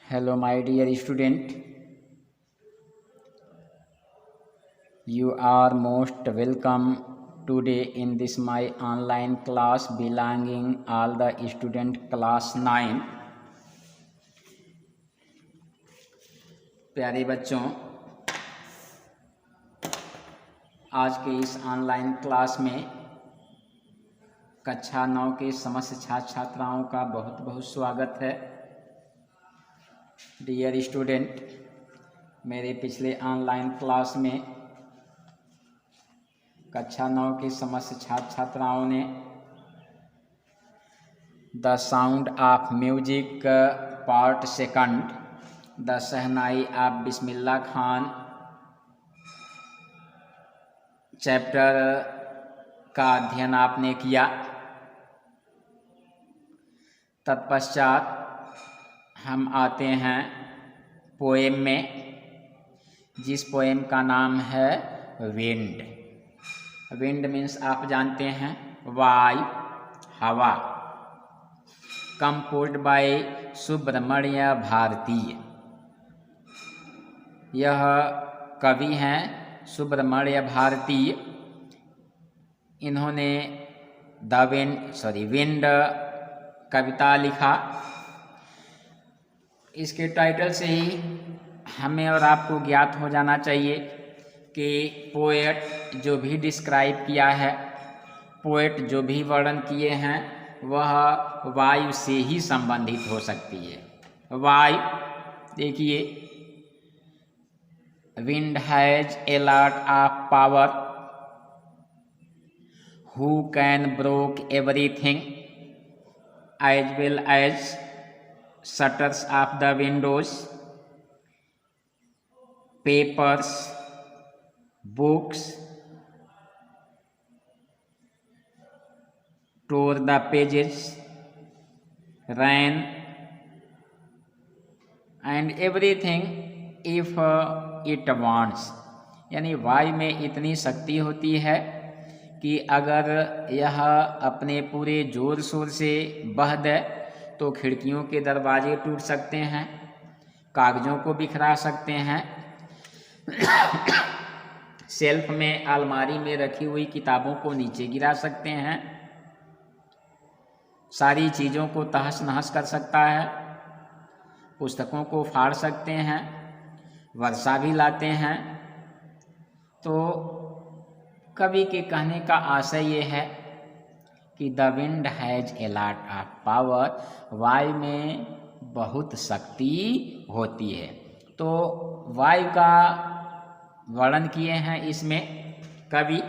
Hello, my dear student. You are most welcome today in this my online class belonging all the student class 9. प्यारे बच्चों, आज के इस online class में कक्षा 9 के समस्त छात्र छात्राओं का बहुत बहुत स्वागत है। डियर स्टूडेंट, मेरे पिछले ऑनलाइन क्लास में कक्षा 9 के समस्त छात्र छात्राओं ने the sound of music part second, the shehnai of Bismillah Khan chapter का अध्ययन आपने किया। तत्पश्चात हम आते हैं पोएम में, जिस पोएम का नाम है विंड। विंड मीन्स आप जानते हैं वायु, हवा। Composed by Subramanya Bharati. यह कवि हैं सुब्रमण्य भारती। इन्होंने विंड कविता लिखा। इसके टाइटल से ही हमें और आपको ज्ञात हो जाना चाहिए कि पोएट जो भी डिस्क्राइब किया है, पोएट जो भी वर्णन किए हैं, वह वायु से ही संबंधित हो सकती है। वायु, देखिए, wind has a lot of power who can broke everything as well as shutters of the windows, papers, books, tore the pages, rain and everything if it wants। यानी वायु में इतनी शक्ति होती है कि अगर यह अपने पूरे जोर शोर से बह दे तो खिड़कियों के दरवाजे टूट सकते हैं, कागजों को बिखरा सकते हैं, शेल्फ में अलमारी में रखी हुई किताबों को नीचे गिरा सकते हैं, सारी चीज़ों को तहस नहस कर सकता है, पुस्तकों को फाड़ सकते हैं, वर्षा भी लाते हैं। तो कवि के कहने का आशय ये है कि the wind has a lot of power, वायु में बहुत शक्ति होती है। तो वायु का वर्णन किए हैं इसमें कवि।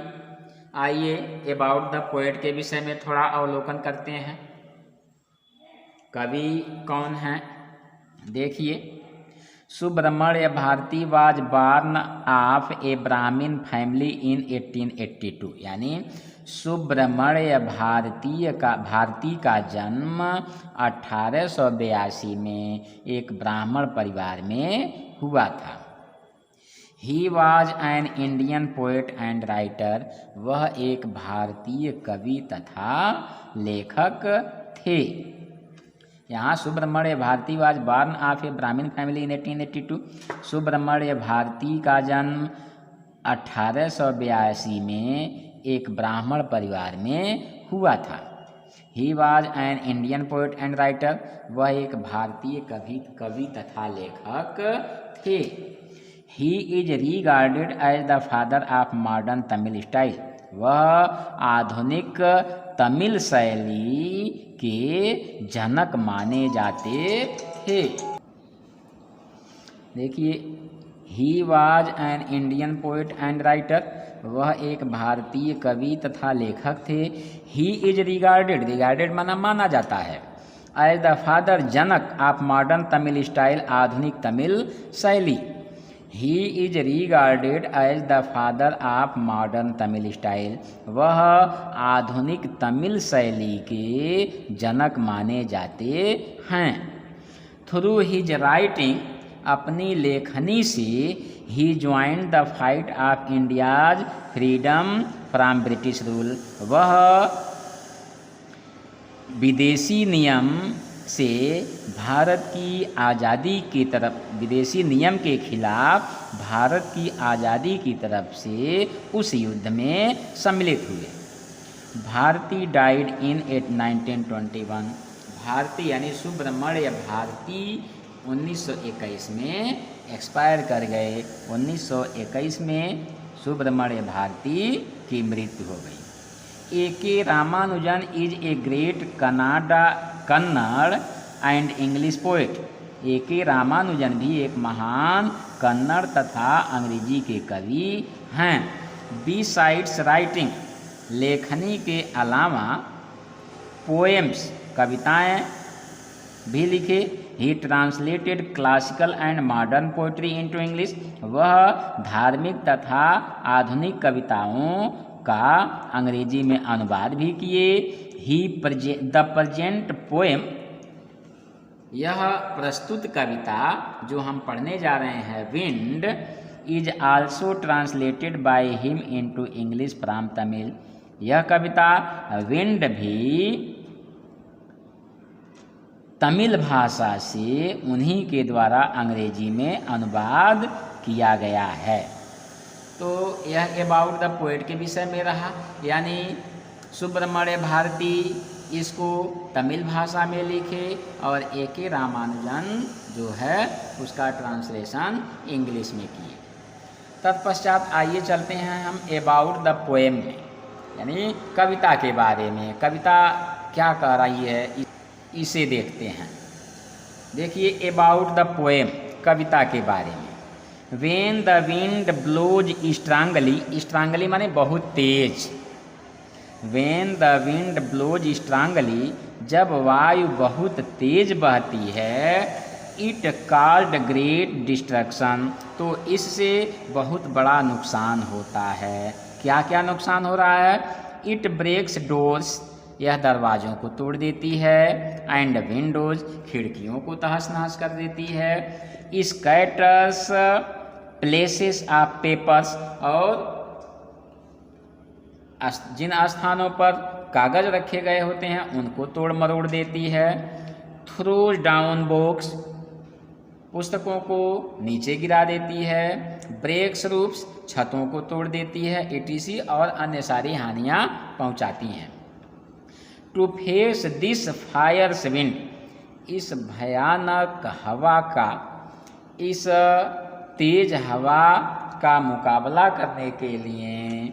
आइए अबाउट द पोएट के विषय में थोड़ा अवलोकन करते हैं। कवि कौन हैं, देखिए। Subramania Bharati was born of a Brahmin family इन 1882। यानी सुब्रमण्य भारती का जन्म 1882 में एक ब्राह्मण परिवार में हुआ था। He was an Indian poet and writer. वह एक भारतीय कवि तथा लेखक थे। यहाँ Subramania Bharati was born of a Brahmin family इन 1882। सुब्रमण्य भारती का जन्म 1882 में एक ब्राह्मण परिवार में हुआ था। He was an Indian poet and writer. वह एक भारतीय कवि तथा लेखक थे। He is regarded as the father of modern Tamil style. वह आधुनिक तमिल शैली के जनक माने जाते थे। देखिए, ही was an Indian poet and writer. वह एक भारतीय कवि तथा लेखक थे। ही इज रिगार्डेड माना जाता है, एज द फादर, जनक ऑफ मॉडर्न तमिल स्टाइल, आधुनिक तमिल शैली। He is regarded as the father of modern Tamil style. वह आधुनिक तमिल शैली के जनक माने जाते हैं। थ्रू हिज राइटिंग, अपनी लेखनी से, he joined the fight of India's freedom from British rule. वह विदेशी नियम से भारत की आज़ादी की तरफ, विदेशी नियम के खिलाफ भारत की आज़ादी की तरफ से उस युद्ध में सम्मिलित हुए। भारती डाइड इन 1921, भारती यानी सुब्रमण्य भारती 1921 में एक्सपायर कर गए। 1921 में सुब्रमण्य भारती की मृत्यु हो गई। A.K. Ramanujan is a great Kannada and English poet. A.K. Ramanujan भी एक महान कन्नड़ तथा अंग्रेजी के कवि हैं। बिसाइड्स राइटिंग, लेखनी के अलावा पोएम्स, कविताएं भी लिखे। ही translated classical and modern poetry into English, वह धार्मिक तथा आधुनिक कविताओं का अंग्रेजी में अनुवाद भी किए। द प्रेजेंट पोएम, यह प्रस्तुत कविता जो हम पढ़ने जा रहे हैं, wind, is also translated by him into English from Tamil. यह कविता विंड भी तमिल भाषा से उन्हीं के द्वारा अंग्रेजी में अनुवाद किया गया है। तो यह अबाउट द पोएट के विषय में रहा, यानी सुब्रमण्य भारती इसको तमिल भाषा में लिखे और A.K. रामानुजन जो है उसका ट्रांसलेशन इंग्लिश में किए। तत्पश्चात आइए चलते हैं हम अबाउट द पोएम में, यानी कविता के बारे में। कविता क्या कह रही है इसे देखते हैं। देखिए अबाउट द पोएम, कविता के बारे में। When the wind blows strongly, strongly माने बहुत तेज। When the wind blows strongly, जब वायु बहुत तेज बहती है। इट कॉल्ड ग्रेट डिस्ट्रक्शन, तो इससे बहुत बड़ा नुकसान होता है। क्या क्या नुकसान हो रहा है? इट ब्रेक्स डोर्स, यह दरवाज़ों को तोड़ देती है। एंड विंडोज, खिड़कियों को तहस नहस कर देती है। स्कैटर्स प्लेसेस ऑफ पेपर्स, और जिन स्थानों पर कागज़ रखे गए होते हैं उनको तोड़ मरोड़ देती है। थ्रोज डाउन बुक्स, पुस्तकों को नीचे गिरा देती है। ब्रेक्स रूफ्स, छतों को तोड़ देती है। etc और अन्य सारी हानियाँ पहुँचाती हैं। To face this fires wind, इस भयानक हवा का, इस तेज हवा का मुकाबला करने के लिए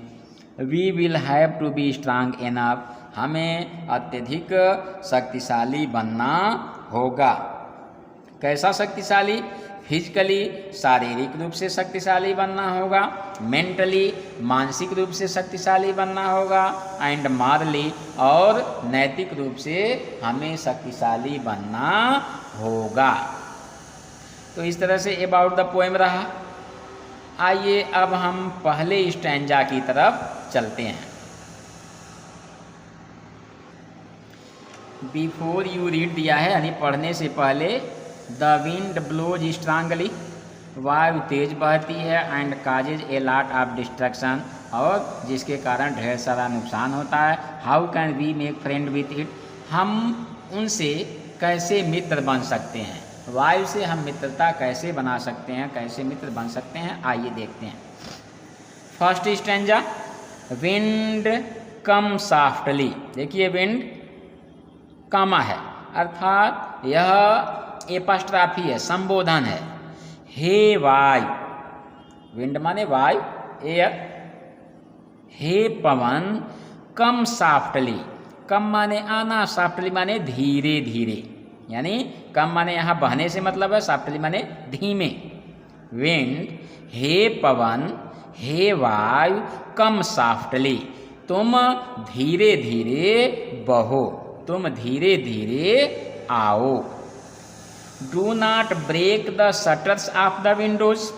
we will have to be strong enough, हमें अत्यधिक शक्तिशाली बनना होगा। कैसा शक्तिशाली? फिजिकली, शारीरिक रूप से शक्तिशाली बनना होगा। मेंटली, मानसिक रूप से शक्तिशाली बनना होगा। एंड मॉरली, और नैतिक रूप से हमें शक्तिशाली बनना होगा। तो इस तरह से अबाउट द पोएम रहा। आइए अब हम पहले स्टैंजा की तरफ चलते हैं। बिफोर यू रीड दिया है, यानी पढ़ने से पहले। द विंड ब्लोज स्ट्रांगली, वायु तेज बहती है। And causes a lot of destruction, और जिसके कारण ढेर सारा नुकसान होता है। How can we make friend with it, हम उनसे कैसे मित्र बन सकते हैं? वायु से हम मित्रता कैसे बना सकते हैं, कैसे मित्र बन सकते हैं, आइए देखते हैं। फर्स्ट स्टैंजा, विंड कम सॉफ्टली। देखिए विंड कामा है, अर्थात यह एपस्ट्राफी है, संबोधन है। हे वायु, विंड माने वायु, एयर। हे पवन, कम सॉफ्टली, कम माने आना, सॉफ्टली माने धीरे धीरे, यानी कम माने यहाँ बहने से मतलब है, सॉफ्टली माने धीमे। विंड, हे पवन, हे वायु, कम सॉफ्टली, तुम धीरे धीरे बहो, तुम धीरे धीरे आओ। Do not break the shutters of the windows,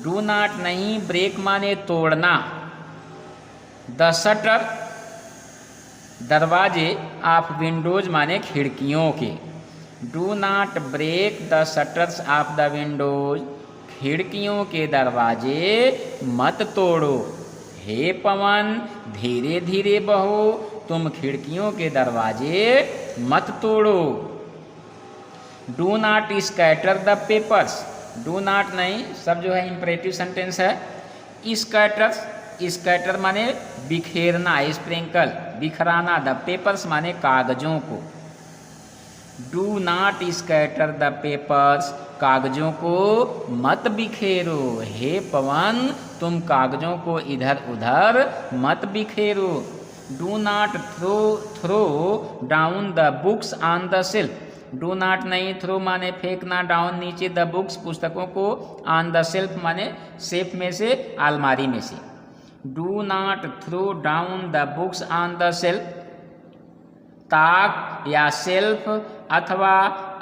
do not नहीं, ब्रेक माने तोड़ना, द शटर दरवाजे, ऑफ विंडोज माने खिड़कियों के। Do not break the shutters of the windows, खिड़कियों के दरवाजे मत तोड़ो। हे पवन, धीरे धीरे बहो, तुम खिड़कियों के दरवाजे मत तोड़ो। Do not scatter the papers, do not नहीं, सब जो है इम्परेटिव सेंटेंस है। स्कैटर्स, स्कैटर माने बिखेरना, स्प्रिंकल बिखराना, द पेपर्स माने कागजों को। Do not scatter the papers, कागजों को मत बिखेरो। हे पवन तुम कागजों को इधर उधर मत बिखेरो। Do not throw down the books on the shelf, do not नहीं, थ्रो माने फेंकना, डाउन नीचे, द बुक्स पुस्तकों को, ऑन द शेल्फ माने शेल्फ में से, अलमारी में से। Do not throw down the books on the shelf, ताक या शेल्फ अथवा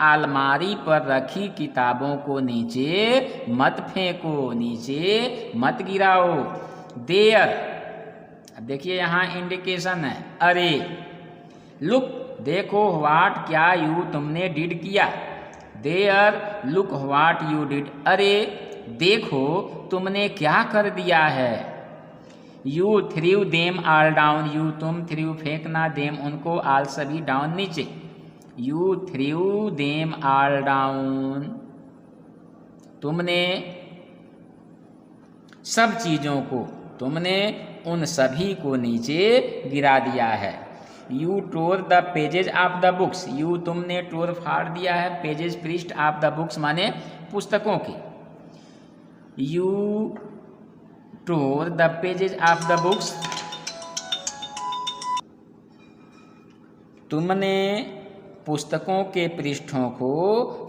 अलमारी पर रखी किताबों को नीचे मत फेंको, नीचे मत गिराओ। देयर, अब देखिए यहाँ इंडिकेशन है, अरे। लुक, देखो, व्हाट क्या यू तुमने डिड किया। There look what you did, अरे देखो तुमने क्या कर दिया है। You threw them all down, you तुम, थ्रीव फेंकना, देम उनको, ऑल सभी, डाउन नीचे। You threw them all down, तुमने सब चीज़ों को, तुमने उन सभी को नीचे गिरा दिया है। You tore the pages of the books, you तुमने, टोर फाड़ दिया है, पेजेज पृष्ठ, ऑफ द बुक्स माने पुस्तकों की। You tore the pages of the books, तुमने पुस्तकों के पृष्ठों को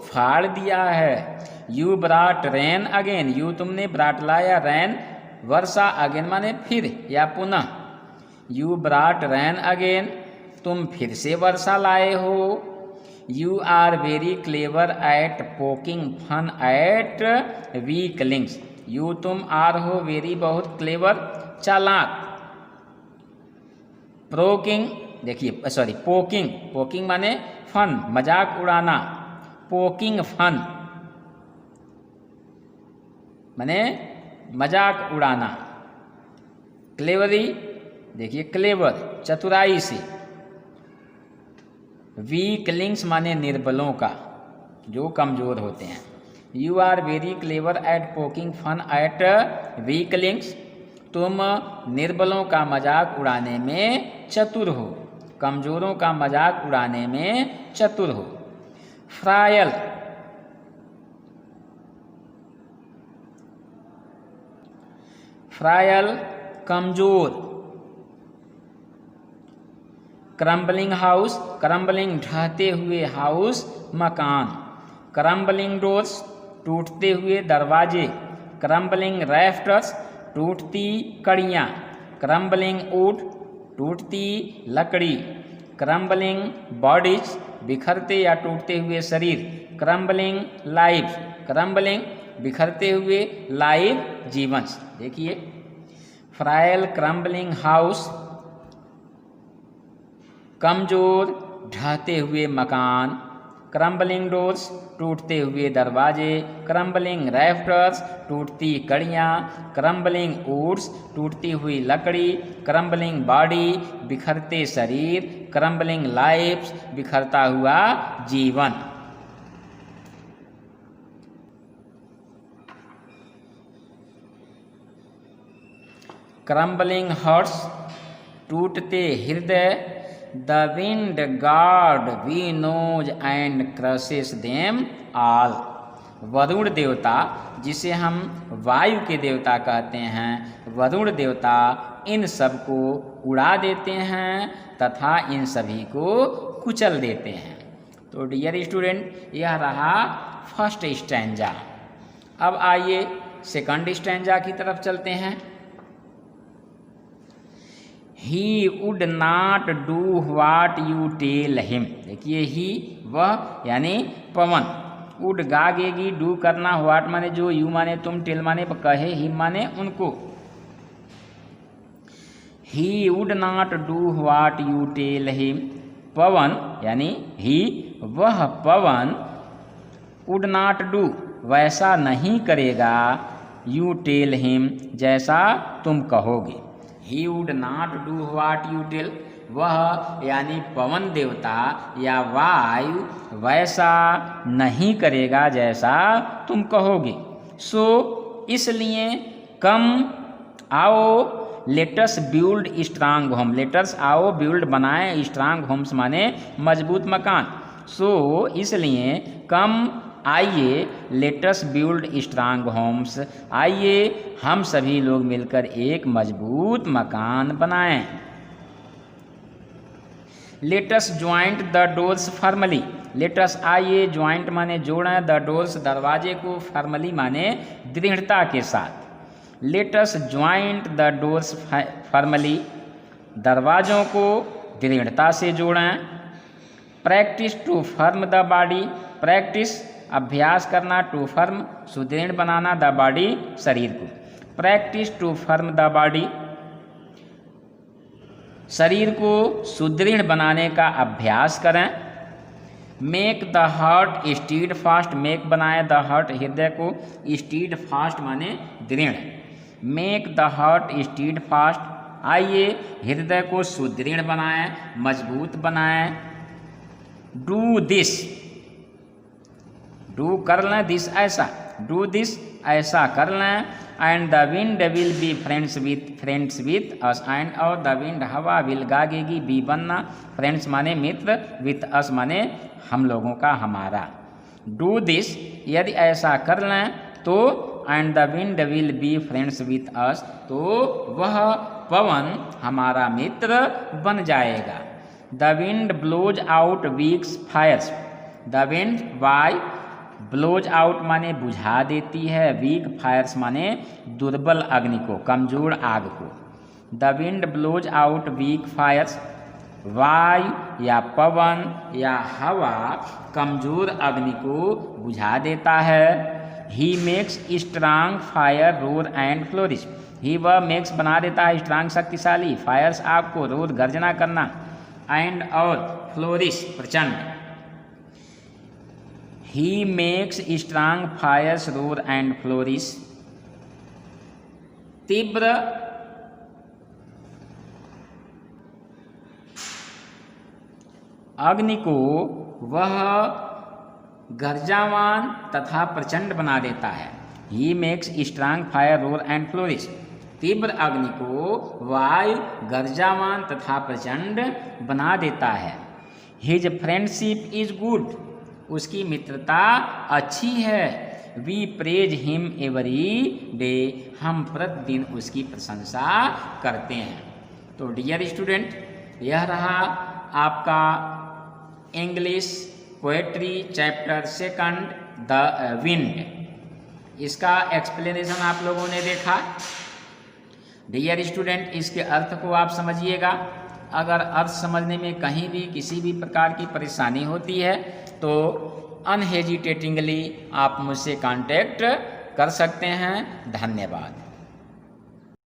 फाड़ दिया है। यू ब्राट रेन अगेन, यू तुमने, ब्राट लाया, रैन वर्षा, अगेन माने फिर या पुनः। यू ब्राट रैन अगेन, तुम फिर से वर्षा लाए हो। You are very clever at poking fun at weaklings, you तुम, आर हो, वेरी बहुत, क्लेवर चालाक। प्रोकिंग, देखिए सॉरी, पोकिंग, पोकिंग माने फन मजाक उड़ाना, पोकिंग फन माने मजाक उड़ाना। क्लेवरी, देखिए क्लेवर चतुराई से। वीकलिंग्स माने निर्बलों का, जो कमजोर होते हैं। You are very clever at poking fun at weaklings, तुम निर्बलों का मजाक उड़ाने में चतुर हो, कमजोरों का मजाक उड़ाने में चतुर हो। फ्रायल, फ्रायल कमजोर। क्रम्बलिंग हाउस, क्रम्बलिंग ढहते हुए, हाउस मकान। क्रम्बलिंग डोर्स टूटते हुए दरवाजे। क्रम्बलिंग रैफ्टर्स टूटती कड़ियाँ। क्रम्बलिंग वुड टूटती लकड़ी। क्रम्बलिंग बॉडीज बिखरते या टूटते हुए शरीर। क्रम्बलिंग लाइफ, क्रम्बलिंग बिखरते हुए, लाइफ जीवन। देखिए फ्राइल क्रम्बलिंग हाउस, कमजोर ढहते हुए मकान। क्रम्बलिंग डोर्स टूटते हुए दरवाजे। क्रम्बलिंग रैफ्टर्स टूटती कड़ियाँ। क्रम्बलिंग वुड्स टूटती हुई लकड़ी। क्रम्बलिंग बॉडी बिखरते शरीर। क्रम्बलिंग लाइफ्स बिखरता हुआ जीवन। क्रम्बलिंग हार्ट्स टूटते हृदय। The wind god winnows and crushes them all. Varun देवता, जिसे हम वायु के देवता कहते हैं, वरुण देवता इन सब को उड़ा देते हैं तथा इन सभी को कुचल देते हैं। तो डियर स्टूडेंट, यह रहा फर्स्ट स्टैंजा। अब आइए सेकंड स्टैंजा की तरफ चलते हैं। He would not do what you tell him। देखिए ही वह यानी पवन, वुड गागेगी, डू करना, व्हाट माने जो, यू माने तुम, टेल माने कहे, हिम माने उनको। He would not do what you tell him। पवन यानी ही, वह पवन, would not do वैसा नहीं करेगा, you tell him जैसा तुम कहोगे। He would not do what you tell, वह यानी पवन देवता या वायु वैसा नहीं करेगा जैसा तुम कहोगे। सो इसलिए कम आओ let's build strong home, let's आओ बिल्ड बनाए स्ट्रांग होम्स माने मजबूत मकान। सो इसलिए कम आइए लेटस बिल्ड स्ट्रांग होम्स, आइए हम सभी लोग मिलकर एक मजबूत मकान बनाएं। Let's joint the doors firmly, let's आइए ज्वाइंट माने जोड़ें, द डोर्स दरवाजे को, फर्मली माने दृढ़ता के साथ। Let's joint the doors firmly, दरवाजों को दृढ़ता से जोड़ें। Practice to firm the body, practice अभ्यास करना, टू फर्म सुदृढ़ बनाना, द बॉडी शरीर को। Practice to firm the body, शरीर को सुदृढ़ बनाने का अभ्यास करें। Make the heart steadfast, make बनाए द हार्ट हृदय को, स्टीड फास्ट माने दृढ़। Make the heart steadfast, आइए हृदय को सुदृढ़ बनाएं, मजबूत बनाएं। डू दिस, डू कर लें, दिस ऐसा, डू दिस ऐसा कर लें। And the wind will be friends with us, and और द विंड हवा विल गागेगी, बी बनना, फ्रेंड्स माने मित्र, विथ अस माने हम लोगों का, हमारा। डू दिस यदि ऐसा कर लें तो, and the wind will be friends with us, तो वह पवन हमारा मित्र बन जाएगा। The wind blows out weak fires, the wind वायु ब्लोज आउट माने बुझा देती है, वीक फायर्स माने दुर्बल अग्नि को, कमजोर आग को। The wind blows out weak fires, वायु या पवन या हवा कमजोर अग्नि को बुझा देता है। He makes strong fire roar and flourish, he वह मेक्स बना देता है स्ट्रांग शक्तिशाली, फायर्स आग को, रोर गर्जना करना, एंड और फ्लोरिश प्रचंड। He makes strong fires roar and flourish, तीव्र अग्नि को वह गर्जावान तथा प्रचंड बना देता है। He makes strong fire roar and flourish, तीव्र अग्नि को वायु गर्जावान तथा प्रचंड बना देता है। हिज फ्रेंडशिप इज गुड, उसकी मित्रता अच्छी है। We praise him every day, हम प्रतिदिन उसकी प्रशंसा करते हैं। तो डियर स्टूडेंट, यह रहा आपका English poetry chapter 2 the wind. इसका एक्सप्लेनेशन आप लोगों ने देखा। डियर स्टूडेंट, इसके अर्थ को आप समझिएगा। अगर अर्थ समझने में कहीं भी किसी भी प्रकार की परेशानी होती है तो अनहेजिटेटिंगली आप मुझसे कांटेक्ट कर सकते हैं। धन्यवाद।